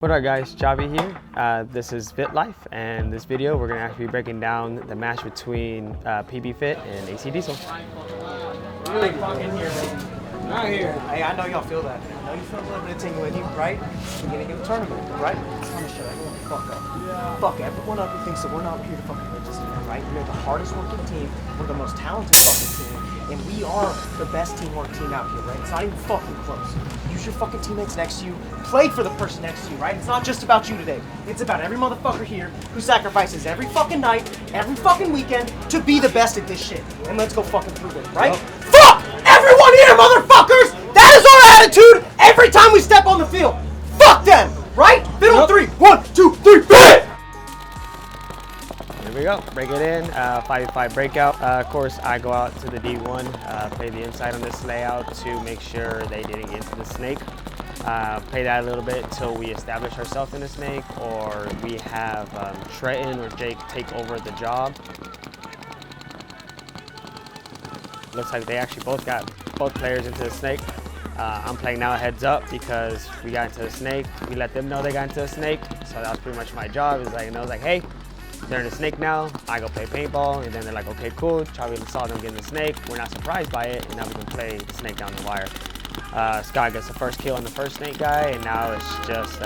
What up guys, Chavi here. This is Fit Life, and this video we're going to actually be breaking down the match between PB Fit and AC Diesel. Really fucking here, baby. Not here. Hey, I know y'all feel that. I know you feel a little bit of tingle in you, right? Beginning of the tournament, right? I'm gonna shut everyone the fuck up. Yeah. Fuck everyone up who thinks that we're not here to fucking win this event, right? We're the hardest working team. We're the most talented fucking team. And we are the best teamwork team out here, right? It's not even fucking close. Use your fucking teammates next to you. Play for the person next to you, right? It's not just about you today. It's about every motherfucker here who sacrifices every fucking night, every fucking weekend to be the best at this shit. And let's go fucking prove it, right? Yep. Fuck everyone here, motherfuckers! That is our attitude every time we step on the field. Fuck them, right? Fiddle 3, 1, 2, 3, fit! Here we go, break it in, 5v5 breakout. Of course, I go out to the D1, play the inside on this layout to make sure they didn't get into the snake. Play that a little bit until we establish ourselves in the snake, or we have Trenton or Jake take over the job. Looks like they actually both got both players into the snake. I'm playing now heads up because we got into the snake. We let them know they got into the snake, so that was pretty much my job. Is like, I was like, hey, they're in the snake now. I go play paintball, and then they're like, okay, cool. Charlie saw them get in the snake. We're not surprised by it, and now we can play the snake down the wire. Scott gets the first kill on the first snake guy, and now it's just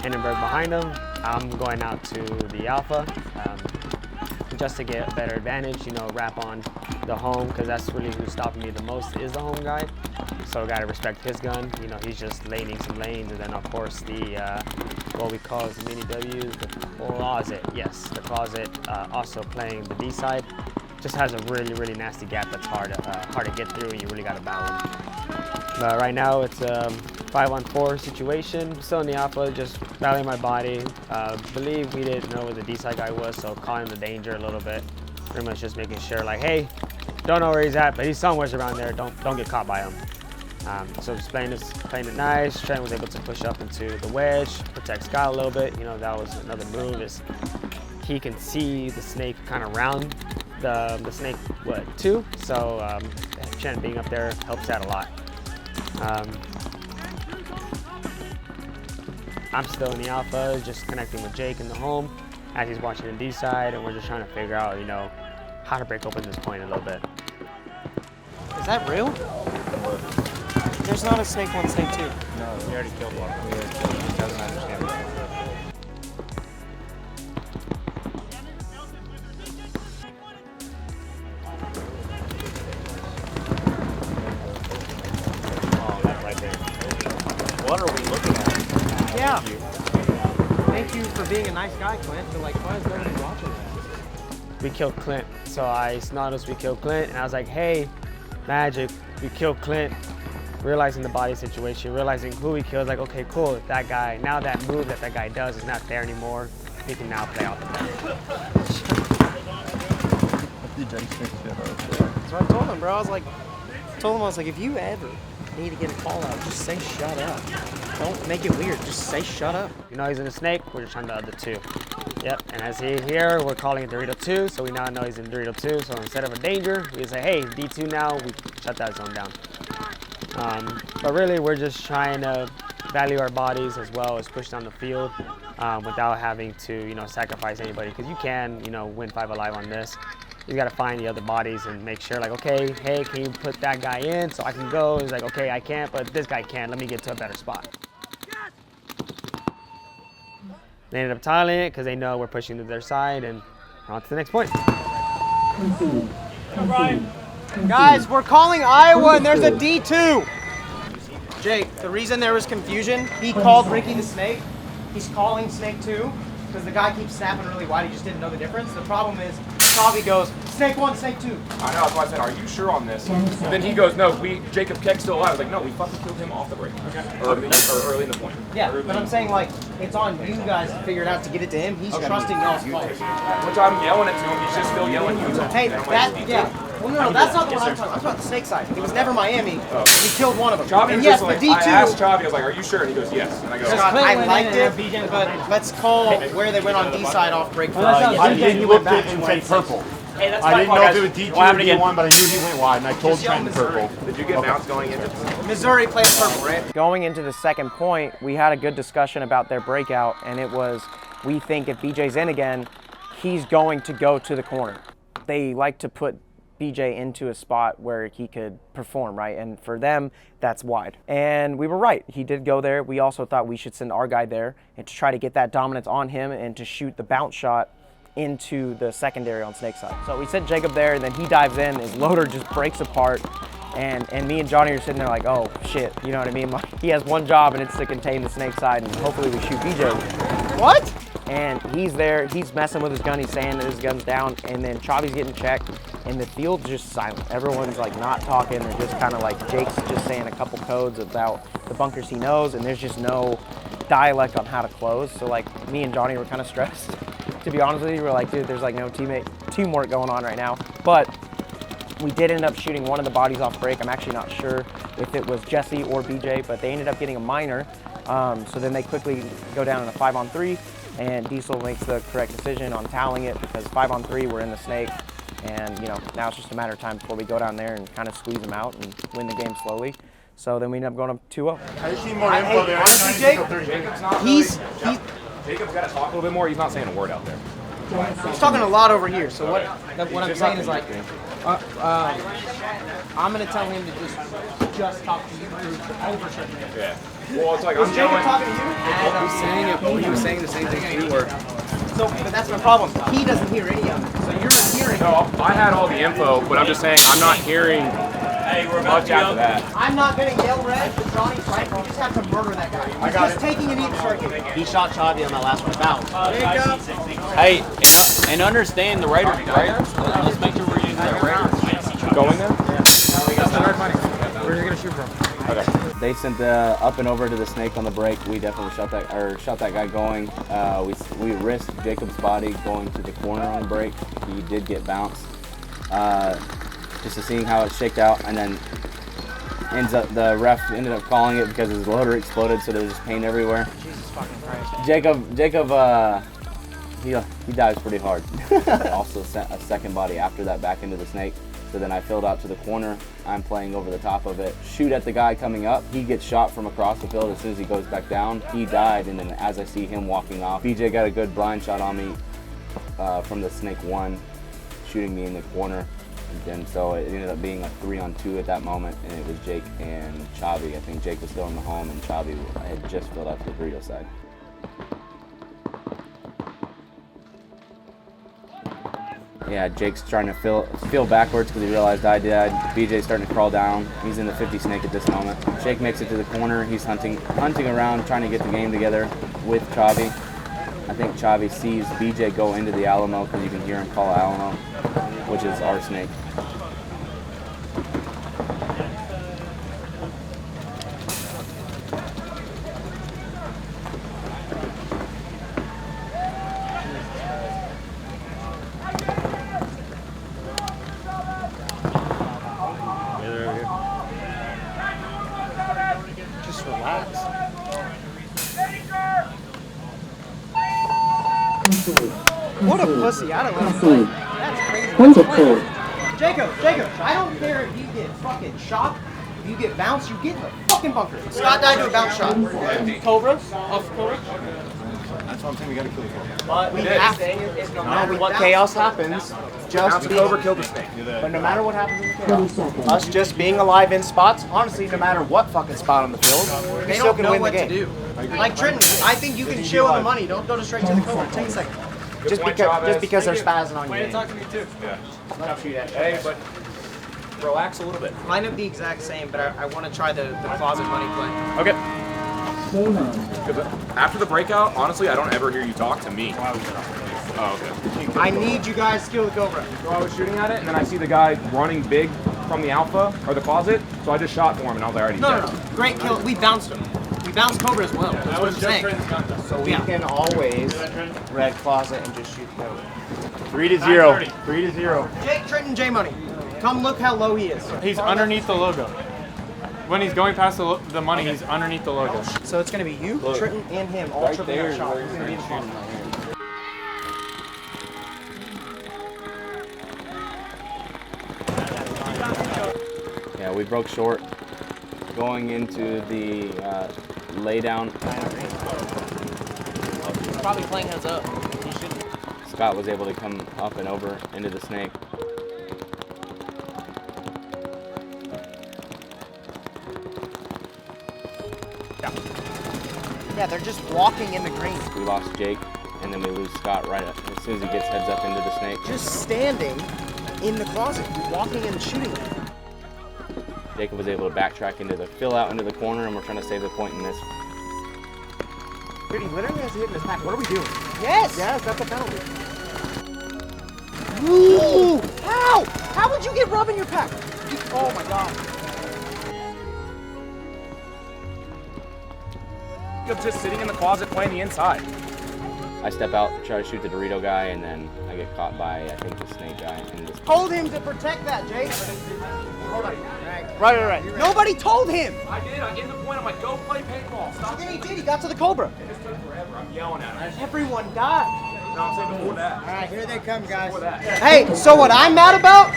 Hindenburg behind him. I'm going out to the alpha just to get a better advantage, you know, wrap on the home, because that's really who's stopping me the most is the home guy. So gotta respect his gun. You know, he's just laning some lanes, and then of course the what we call as the mini W's, the closet. Yes, the closet also playing the D side. Just has a really nasty gap that's hard to get through, and you really gotta battle him. Right now it's a 5-on-4 situation. Still in the alpha, just battling my body. Believe we didn't know where the D side guy was, so calling the danger a little bit. Pretty much just making sure, like, hey, don't know where he's at, but he's somewhere around there. Don't get caught by him. So just playing it nice. Trent was able to push up into the wedge, protect Scott a little bit. You know, that was another move. Is he can see the snake kind of round the snake too. So Trent being up there helps out a lot. I'm still in the alpha, just connecting with Jake in the home as he's watching the D side, and we're just trying to figure out, you know, how to break open this point a little bit. Is that real? There's not a snake 1, snake 2. No, we already killed one. He doesn't understand it. Oh, that right there. What are we looking at? Yeah. Thank you for being a nice guy, Clint, but like, why is nobody watching that? We killed Clint, so I noticed we killed Clint, and I was like, hey, Magic, we killed Clint. Realizing the body situation, realizing who he killed, like, okay, cool, that guy, now that move that guy does is not there anymore. He can now play off the bench. That's what I told him, bro. I was like, if you ever need to get a call out, just say shut up. Don't make it weird, just say shut up. You know he's in a snake, we're just trying the other two. Yep, and as he here, we're calling it Dorito 2, so we now know he's in Dorito 2, so instead of a danger, we say, hey, D2 now, we shut that zone down. But really, we're just trying to value our bodies as well as push down the field without having to, you know, sacrifice anybody, because you can, you know, win 5 alive on this. You got to find the other bodies and make sure, like, okay, hey, can you put that guy in so I can go? He's like, okay, I can't, but this guy can. Let me get to a better spot. They ended up tiling it because they know we're pushing to their side, and we're on to the next point. Come, Brian. Guys, we're calling Iowa, and there's a D2. Jake, the reason there was confusion, he called Ricky the snake. He's calling snake 2 because the guy keeps snapping really wide. He just didn't know the difference. The problem is, Tavi goes, snake 1, snake 2. I know, that's why I said, are you sure on this? And then he goes, no, Jacob Keck's still alive. I was like, no, we fucking killed him off the break. Okay. Early in the point. Yeah, but I'm saying, like, it's on you guys to figure it out to get it to him. He's trusting y'all's calls. Which I'm yelling it to him, he's just still yelling at you. Hey, well, no, that's not the one I'm talking about. I'm talking about the snake side. It was never Miami. Oh. We killed one of them. Chavi and was yes, just like, the D2. I asked Chavi, I was like, are you sure? And he goes, yes. And I go, Scott, I liked it, but let's call where they went on D side off break first. I think he looked at it and said purple. Hey, that's I my didn't fault, know guys. if it was D2 What or happened again? D1, but I knew he went wide, and I told Trent purple. Did you get bounced going into? Missouri plays purple, right? Going into the second point, we had a good discussion about their breakout, and it was, we think if BJ's in again, he's going to go to the corner. They like to put BJ into a spot where he could perform, right? And for them, that's wide. And we were right. He did go there. We also thought we should send our guy there and to try to get that dominance on him and to shoot the bounce shot into the secondary on Snake side. So we sent Jacob there, and then he dives in, his loader just breaks apart, and me and Johnny are sitting there like, oh shit, you know what I mean? Like, he has one job, and it's to contain the Snake side, and hopefully we shoot BJ. What? And he's there, he's messing with his gun, he's saying that his gun's down, and then Chavi's getting checked, and the field's just silent. Everyone's like not talking, they're just kind of like, Jake's just saying a couple codes about the bunkers he knows, and there's just no dialect on how to close. So like, me and Johnny were kind of stressed. To be honest with you, we're like, dude, there's like no teamwork going on right now. But we did end up shooting one of the bodies off break. I'm actually not sure if it was Jesse or BJ, but they ended up getting a minor. So then they quickly go down in a 5-on-3, and Diesel makes the correct decision on toweling it because 5-on-3, we're in the Snake. And you know, now it's just a matter of time before we go down there and kind of squeeze them out and win the game slowly. So then we end up going up 2-0. I just need more info there. Honestly, Jake, Jacob's not. Jacob's got to talk a little bit more. He's not saying a word out there. he's talking a lot over here. So what I'm saying is like, I'm gonna tell him to just talk to you over Trent. Yeah. Well, it's like I'm Jacob talking to you? He was saying the same thing we were. So, but that's my problem. He doesn't hear any of it. So you're hearing. No, I had all the info, but I'm just saying I'm not hearing much after that. I'm not gonna yell red, but Johnny's right. We just have to murder that guy. He's just taking an each circuit. He shot Chavi on that last one. Bounce. Jacob. Hey, and understand the Raiders, right? Let's make sure we're using that Raiders. Going there? Where are you gonna shoot from? Okay. They sent the up and over to the Snake on the break. We definitely shot that guy going. We risked Jacob's body going to the corner on the break. He did get bounced. Just to seeing how it shaked out, and then the ref ended up calling it because his loader exploded, so there was just paint everywhere. Jesus fucking Christ. Jacob, he dives pretty hard. Also sent a second body after that back into the Snake. So then I filled out to the corner. I'm playing over the top of it. Shoot at the guy coming up. He gets shot from across the field. As soon as he goes back down, he died. And then as I see him walking off, BJ got a good blind shot on me from the Snake 1, shooting me in the corner. And so it ended up being a 3-on-2 at that moment, and it was Jake and Chavi. I think Jake was still in the home, and Chavi had just filled out to the burrito side. Yeah, Jake's trying to feel backwards because he realized I did. BJ's starting to crawl down. He's in the 50 Snake at this moment. Jake makes it to the corner. He's hunting around, trying to get the game together with Chavi. I think Chavi sees BJ go into the Alamo because you can hear him call Alamo, which is our Snake. Just relax. What a pussy. I don't want to play. That's crazy. Jacob, I don't care if you get fucking shot, if you get bounced, you get in the fucking bunker. Scott died to a bounce shot. Cobra? Off Cobra? That's what I'm saying, we gotta kill the Cobra. But we have to. No matter what chaos happens, just be Overkill the Snake. But no matter what happens in the chaos, us just being alive in spots, honestly, no matter what fucking spot on the field, we still can win the game. Like Trenton, I think you can chill on the money. Don't go straight to the Cobra. Take a second. Just because they're spazzing on you. Way to talk to me too. Yeah. Hey, but relax a little bit. Mine would be exact same, but I want to try the closet money play. Okay. After the breakout, honestly, I don't ever hear you talk to me. Oh, okay. I need you guys to kill the Cobra. So I was shooting at it, and then I see the guy running big from the Alpha, or the closet, so I just shot for him, and I was like, already dead. No. Great kill. We bounced him. We bounced Cobra as well. That's what I'm saying. So we can always red closet and just shoot Cobra. 3-0. 3-0. Jake, Trenton, J-Money. Come look how low he is. He's underneath the logo. When he's going past the money, he's underneath the logo. So it's going to be you, Trenton, and him all tripping that shot. He's going to be the Yeah, we broke short going into the laydown. He's probably playing heads up. He shouldn't. Scott was able to come up and over into the snake. Yeah, they're just walking in the green. We lost Jake, and then we lose Scott right as soon as he gets heads up into the snake. Just standing in the closet, walking and shooting. Jacob was able to backtrack into the fill out into the corner, and we're trying to save the point in this. Dude, he literally has a hit in his pack. What are we doing? Yes! Yes, that's a penalty. Ooh! How? How would you get rub in your pack? Oh my god. Of just sitting in the closet playing the inside. I step out, try to shoot the Dorito guy, and then I get caught by, I think, the snake guy. And this Told him to protect that, Jake. Hold on. Right. Nobody told him. I did. I gave him the point. I'm like, go play paintball. So Stop. then he did. He got to the Cobra. It just took forever. I'm yelling at him. Everyone died. No, I'm saying before that. All right, here they come, guys. Before that. Hey, so what I'm mad about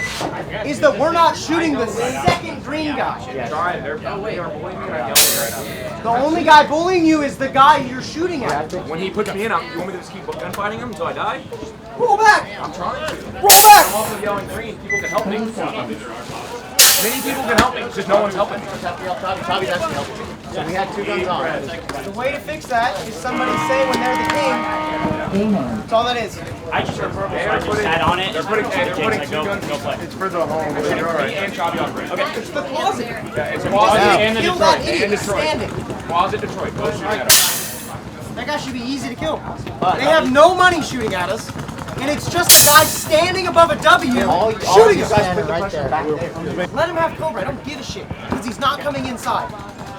is that we're not shooting the second green guy. Trying. They're bullying me. I'm yelling right The only guy bullying you is the guy you're shooting at. now. When he puts me in, you want me to just keep gunfighting him until I die? Roll back. I'm trying to. Roll back. I'm also yelling green. People can help me. Many people can help me. It's just no one's helping me. So we had 2 guns on. The way to fix that is somebody say when they're the king. That's all that is. I just heard purple, so I just sat on it. They're putting Jake's 2 like, go guns. play. It's for the home. Me and Chavi on green. Okay. It's the closet. Yeah, it's closet and Kill Detroit. that And idiot Detroit. standing. Closet Detroit. Both shooting at us. That guy should be easy to kill. They have no money shooting at us, and it's just a guy standing above a W shooting us. Let him have Cobra. I don't give a shit because he's not coming inside.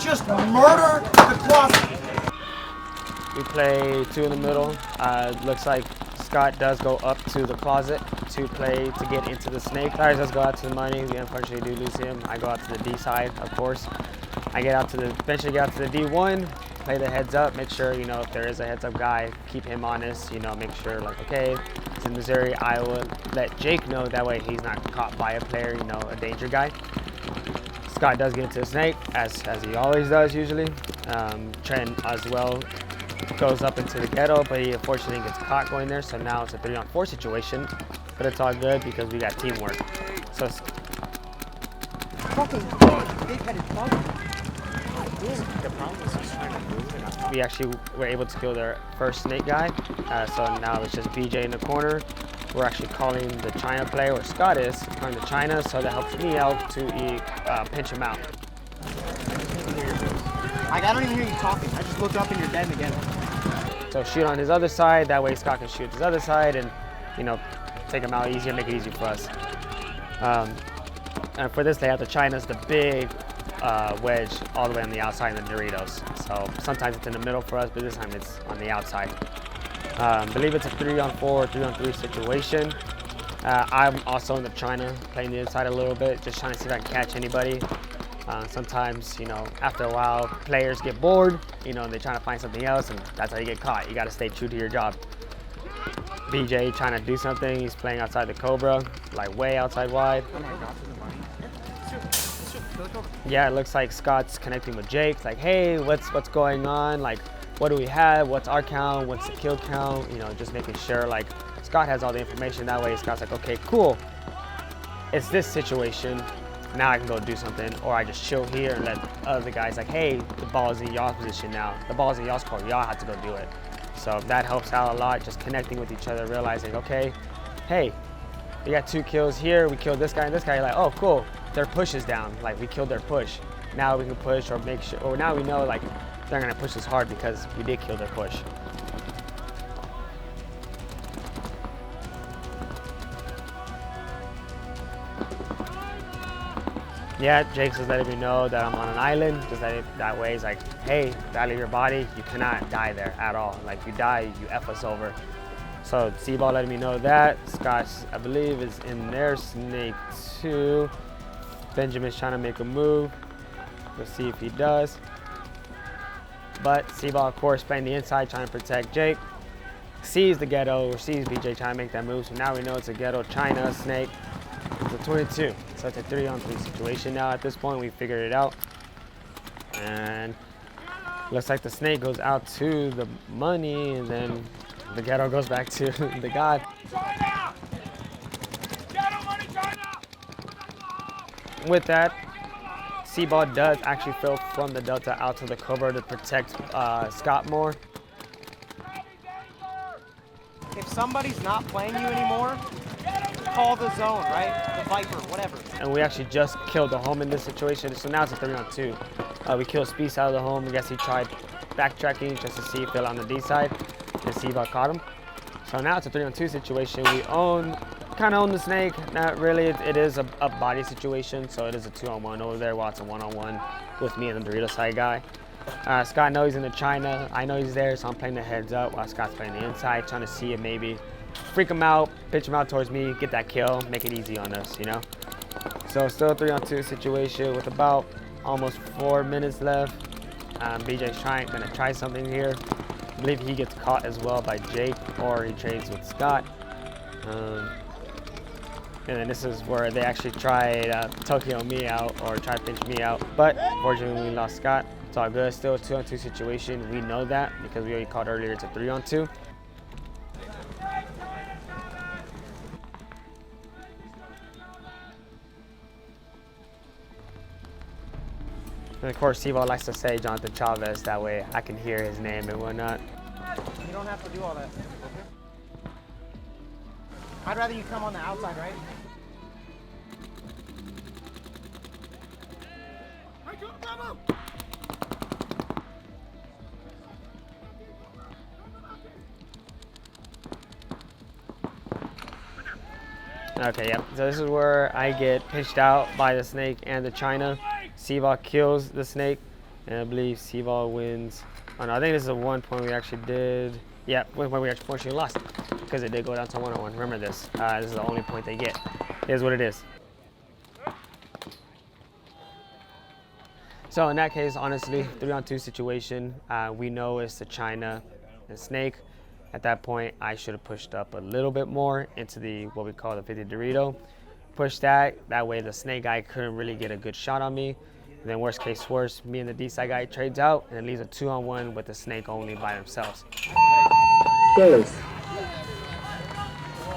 Just murder the closet. We play 2 in the middle. Looks like Scott does go up to the closet to play to get into the snake. Tires does go out to the money. We unfortunately do lose him. I go out to the D side, of course. I eventually get out to the D1, play the heads up, make sure, you know, if there is a heads up guy, keep him honest, you know, make sure like, okay, it's in Missouri, Iowa, let Jake know, that way he's not caught by a player, you know, a danger guy. Scott does get into the snake, as he always does usually. Trent as well goes up into the ghetto, but he unfortunately gets caught going there, so now it's a 3-on-4 situation, but it's all good because we got teamwork. So Fucking big-headed bug. the problem is he's trying to move, and we actually were able to kill their first snake guy, so now it's just BJ in the corner. We're actually calling the China player, or Scott is calling the China, so that helps me out to pinch him out. I don't even hear you talking. I just looked up and you're dead again. So shoot on his other side, that way Scott can shoot his other side and, you know, take him out easier, make it easy for us. And for this layout, the China's the big wedge all the way on the outside in the Doritos. So sometimes it's in the middle for us, but this time it's on the outside. I believe it's a 3-on-4, 3-on-3 situation. I'm also in the China, playing the inside a little bit, just trying to see if I can catch anybody. Sometimes, you know, after a while, players get bored, you know, and they're trying to find something else, and that's how you get caught. You got to stay true to your job. BJ trying to do something. He's playing outside the Cobra, like way outside wide. Yeah, it looks like Scott's connecting with Jake. Like, hey, what's going on? Like, what do we have? What's our count? What's the kill count? You know, just making sure like Scott has all the information. That way, Scott's like, okay, cool. It's this situation. Now I can go do something, or I just chill here and let other guys like, hey, the ball is in y'all's position now. The ball's in y'all's court. Y'all have to go do it. So that helps out a lot, just connecting with each other, realizing, okay, hey, we got 2 kills here. We killed this guy and this guy. You're like, oh, cool. Their push is down. Like, we killed their push. Now we can push or make sure, or now we know, like, they're going to push us hard because we did kill their push. Yeah, Jake's just letting me know that I'm on an island. Just that way, it's like, hey, value your body. You cannot die there at all. Like, you die, you F us over. So C-Ball letting me know that. Scott, I believe, is in their snake too. Benjamin's trying to make a move. We'll see if he does. But C-Ball, of course, playing the inside, trying to protect Jake. Sees the ghetto, or sees BJ trying to make that move. So now we know it's a ghetto China snake. It's a 22. So it's a 3-on-3 situation now. At this point, we figured it out. And looks like the snake goes out to the money, and then the ghetto goes back to the god. With that, C-Ball does actually fill from the delta out to the cover to protect Scott more. If somebody's not playing you anymore, call the zone, right? The Viper, whatever. And we actually just killed the home in this situation, so now it's a 3-on-2. We killed Speece out of the home. I guess he tried backtracking just to see if they're on the D side, and C-Ball caught him. So now it's a 3-on-2 situation. We kind of own the snake. Not really, it is a body situation, so it is a 2-on-1 over there while it's a 1-on-1 with me and the Dorito side guy. Scott knows he's in the China. I know he's there, so I'm playing the heads up while Scott's playing the inside, trying to see if maybe freak him out, pitch him out towards me, get that kill, make it easy on us, you know? So still a 3-on-2 situation with about almost 4 minutes left. BJ's gonna try something here. I believe he gets caught as well by Jake, or he trades with Scott. And then this is where they actually tried Tokyo me out, or tried to pinch me out. But fortunately, we lost Scott. It's all good. Still a 2-on-2 situation. We know that because we already called earlier it's a 3-on-2. And of course, C-Ball likes to say Jonathan Chavez. That way I can hear his name and whatnot. You don't have to do all that. I'd rather you come on the outside, right? Okay, yep. So this is where I get pitched out by the snake and the China. C-Ball kills the snake, and I believe C-Ball wins. Oh no, I think this is a 1 point we actually did. Yeah, 1 point we actually fortunately lost because it did go down to 1-on-1. Remember this. This is the only point they get. Here's what it is. So in that case, honestly, 3-on-2 situation. We know it's the China and snake. At that point, I should have pushed up a little bit more into the what we call the 50 Dorito. Push that way the snake guy couldn't really get a good shot on me. And then worst case worst, me and the D-side guy trades out, and it leaves a 2-on-1 with the snake only by themselves. What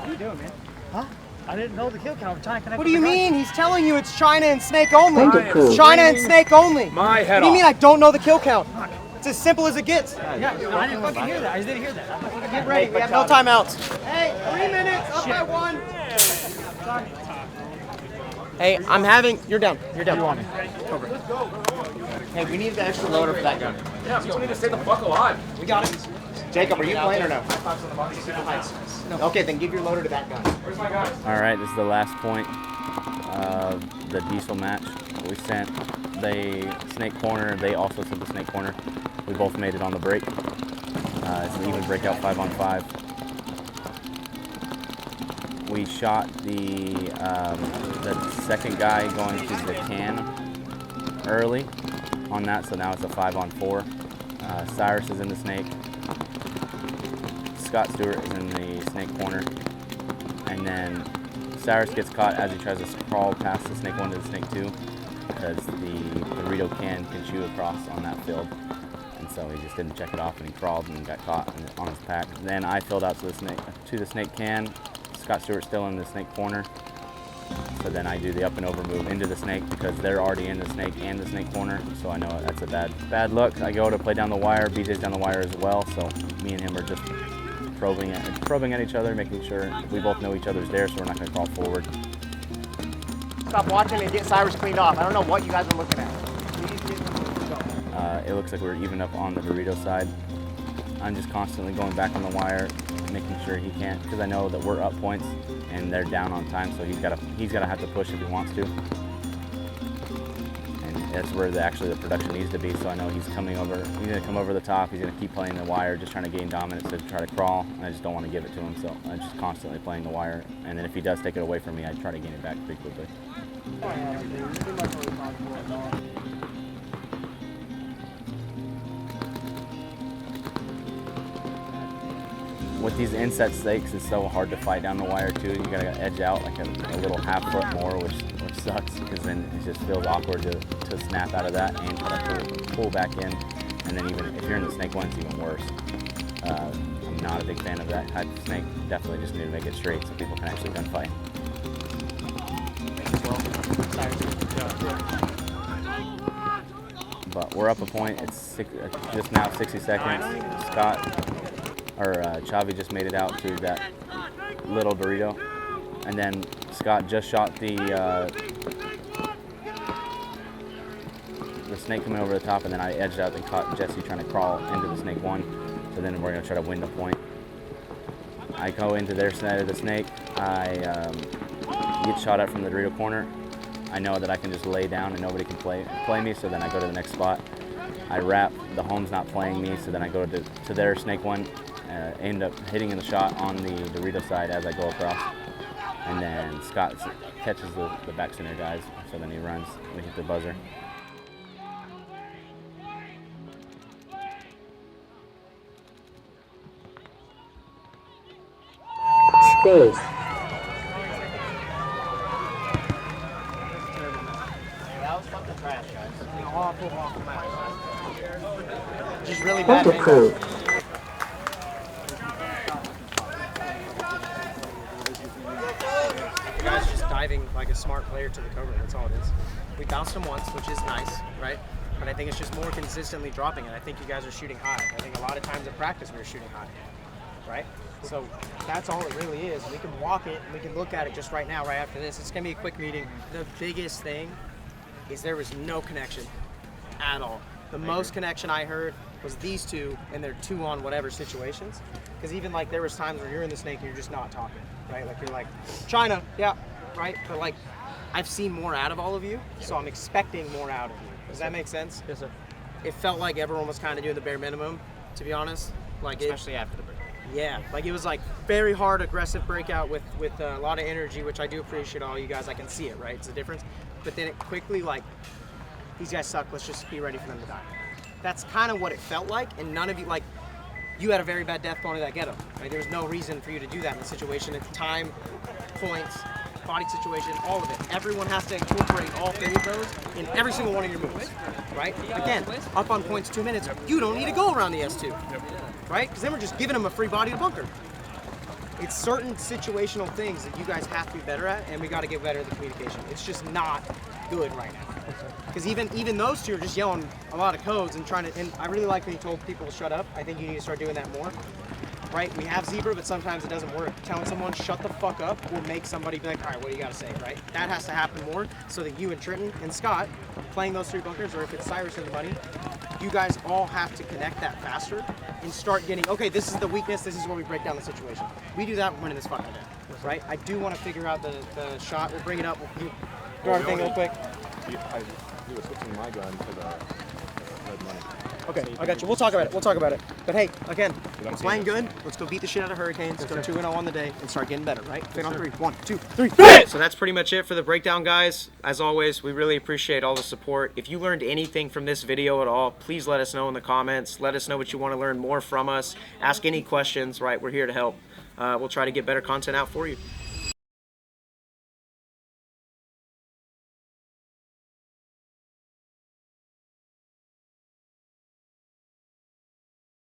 are you doing, man? Huh? I didn't know the kill count. I'm trying to connect. What do you mean? He's telling you it's China and snake only. It's China and snake only. My head What do you mean off. I don't know the kill count? It's as simple as it gets. Yeah, no, I didn't fucking hear that. I just didn't hear that. Get ready. We have no timeouts. Hey, 3 minutes. Up by 1. Hey, I'm having. You're down. You're down. You want me? Over. Hey, we need the extra loader for that gun. Yeah, we just need to stay the fuck alive. We got it. Jacob, are you playing or no? No. Okay, then give your loader to that gun. Where's my guy? All right, this is the last point of the diesel match. We sent the snake corner. They also sent the snake corner. We both made it on the break. It's an even breakout 5-on-5. We shot the second guy going to the can early on that, so now it's a 5-on-4. Cyrus is in the snake. Scott Stewart is in the snake corner. And then Cyrus gets caught as he tries to crawl past the snake 1 to the snake 2 because the Dorito can chew across on that field. And so he just didn't check it off and he crawled and got caught on his pack. Then I filled out to the snake can. Scott Stewart's still in the snake corner. So then I do the up and over move into the snake because they're already in the snake and the snake corner. So I know that's a bad look. I go to play down the wire. BJ's down the wire as well. So me and him are just probing at each other, making sure we both know each other's there, so we're not going to crawl forward. Stop watching and get Cyrus cleaned off. I don't know what you guys are looking at. It looks like we're even up on the Dorito side. I'm just constantly going back on the wire, making sure he can't, because I know that we're up points and they're down on time, so he's got to have to push if he wants to. And that's where the production needs to be. So I know he's coming over. He's going to come over the top. He's going to keep playing the wire, just trying to gain dominance to try to crawl. And I just don't want to give it to him, so I'm just constantly playing the wire. And then if he does take it away from me, I try to gain it back pretty quickly. With these inset snakes, it's so hard to fight down the wire too. You gotta edge out like a little half foot more, which sucks because then it just feels awkward to snap out of that and try to pull back in. And then even if you're in the snake one, it's even worse. I'm not a big fan of that type of snake. Definitely just need to make it straight so people can actually gunfight. But we're up a point. It's just now 60 seconds. Chavi just made it out to that little burrito. And then Scott just shot the snake coming over the top, and then I edged out and caught Jesse trying to crawl into the snake one. So then we're gonna try to win the point. I go into their side of the snake. I get shot at from the Dorito corner. I know that I can just lay down and nobody can play me, so then I go to the next spot. I wrap, the home's not playing me, so then I go to their snake one, end up hitting the shot on the Dorito side as I go across. And then Scott catches the back center guys, so then he runs, we hit the buzzer. Space. Just really bad. You guys are just diving like a smart player to the cover. That's all it is. We bounced him once, which is nice, right? But I think it's just more consistently dropping it. I think you guys are shooting high. I think a lot of times at practice we were shooting high, right? So that's all it really is. We can walk it, and we can look at it just right now, right after this. It's gonna be a quick meeting. The biggest thing is there was no connection at all. The most connection I heard was these two and their 2-on whatever situations. Because even like there was times where you're in the snake and you're just not talking, right? Like you're like, China, yeah, right? But like, I've seen more out of all of you, so I'm expecting more out of you. Does that make sense? Yes, sir. It felt like everyone was kind of doing the bare minimum, to be honest. Like Especially after the break. Yeah, like it was like very hard, aggressive breakout with a lot of energy, which I do appreciate all you guys. I can see it, right? It's a difference. But then it quickly like, these guys suck, let's just be ready for them to die. That's kind of what it felt like, and none of you, like, you had a very bad death going to that ghetto, right? There was no reason for you to do that in the situation. It's time, points, body situation, all of it. Everyone has to incorporate all 3 of those in every single one of your moves, right? Again, up on points 2 minutes, you don't need to go around the S2, right? Because then we're just giving them a free body to bunker. It's certain situational things that you guys have to be better at, and we got to get better at the communication. It's just not good right now. Because even those two are just yelling a lot of codes and trying to, and I really like when you told people to shut up. I think you need to start doing that more, right? We have zebra, but sometimes it doesn't work. Telling someone shut the fuck up will make somebody be like, all right, what do you got to say, right? That has to happen more so that you and Trenton and Scott playing those 3 bunkers, or if it's Cyrus and the bunny, you guys all have to connect that faster and start getting, okay, this is the weakness, this is where we break down the situation. We do that, we're winning this fucking day, right? I do want to figure out the shot. We'll bring it up. We'll do our thing real quick. He was switching my gun to the red money. Okay, I got you. We'll talk about it. But hey, again, we're playing good. Let's go beat the shit out of Hurricanes. Go 2-0 on the day and start getting better, right? Fit on 3. 1, 2, 3. So that's pretty much it for the breakdown, guys. As always, we really appreciate all the support. If you learned anything from this video at all, please let us know in the comments. Let us know what you want to learn more from us. Ask any questions, right? We're here to help. We'll try to get better content out for you.